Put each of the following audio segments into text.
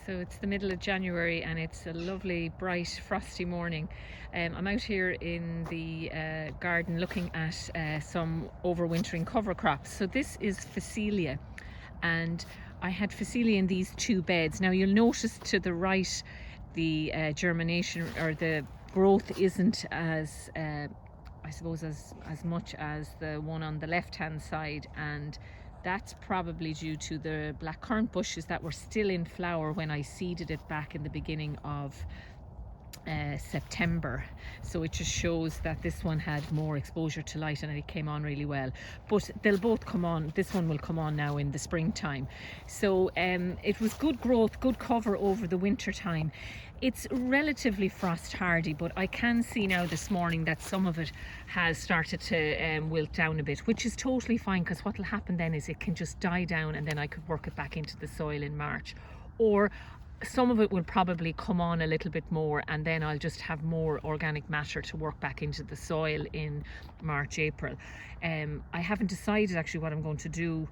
So it's the middle of January and it's a lovely, bright, frosty morning. I'm out here in the garden looking at some overwintering cover crops. So this is Phacelia, and I had Phacelia in these two beds. Now you'll notice to the right the germination or the growth isn't as I suppose as much as the one on the left hand side, and that's probably due to the blackcurrant bushes that were still in flower when I seeded it back in the beginning of September. So it just shows that this one had more exposure to light and it came on really well. But they'll both come on. This one will come on now in the springtime. So it was good growth, good cover over the winter time. It's relatively frost hardy, but I can see now this morning that some of it has started to wilt down a bit, which is totally fine, because what will happen then is it can just die down and then I could work it back into the soil in March. Or some of it will probably come on a little bit more, and then I'll just have more organic matter to work back into the soil in March, April. I haven't decided actually what I'm going to do,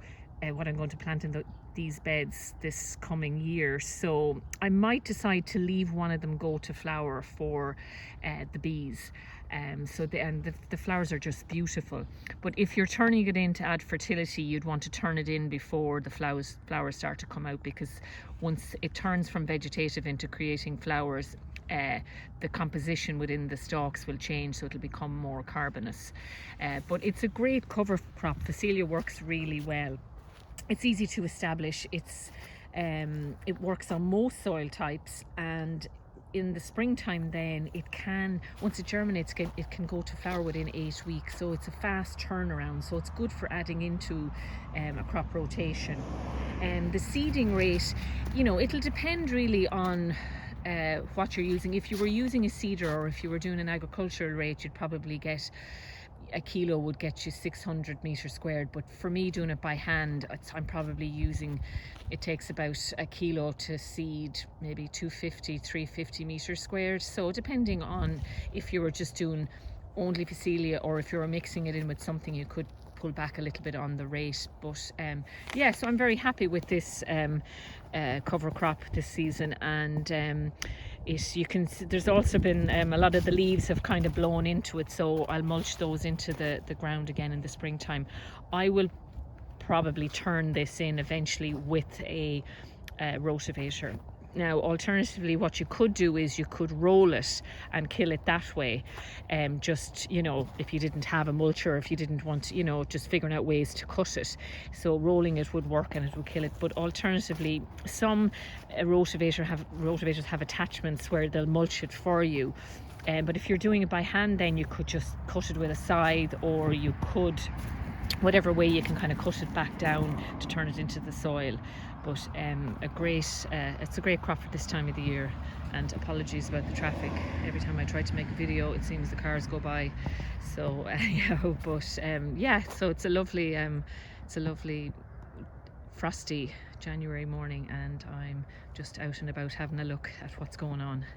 what I'm going to plant in these beds this coming year. So I might decide to leave one of them go to flower for the bees. The flowers are just beautiful. But if you're turning it in to add fertility, you'd want to turn it in before the flowers start to come out, because once it turns from vegetative into creating flowers, the composition within the stalks will change, so it'll become more carbonous. But it's a great cover crop. Phacelia works really well. It's easy to establish. It works on most soil types, and in the springtime then it can, once it germinates, it can go to flower within 8 weeks. So it's a fast turnaround, so it's good for adding into a crop rotation. And the seeding rate, it'll depend really on what you're using. If you were using a seeder, or if you were doing an agricultural rate, you'd probably get a kilo would get you 600 meters squared. But for me, doing it by hand, I'm probably using, it takes about a kilo to seed maybe 250, 350 meters squared. So depending on if you were just doing only Phacelia, or if you were mixing it in with something, you could pull back a little bit on the rate. But yeah, so I'm very happy with this cover crop this season. And there's also been a lot of the leaves have kind of blown into it, so I'll mulch those into the ground again in the springtime. I will probably turn this in eventually with a rotavator. Now, alternatively, what you could do is you could roll it and kill it that way. Just, if you didn't have a mulcher, if you didn't want, just figuring out ways to cut it. So rolling it would work and it would kill it. But alternatively, some rotavators have attachments where they'll mulch it for you. But if you're doing it by hand, then you could just cut it with a scythe, or you could, whatever way you can kind of cut it back down to turn it into the soil. But it's a great crop for this time of the year. And apologies about the traffic. Every time I try to make a video, it seems the cars go by. So yeah, so it's a lovely frosty January morning, and I'm just out and about having a look at what's going on.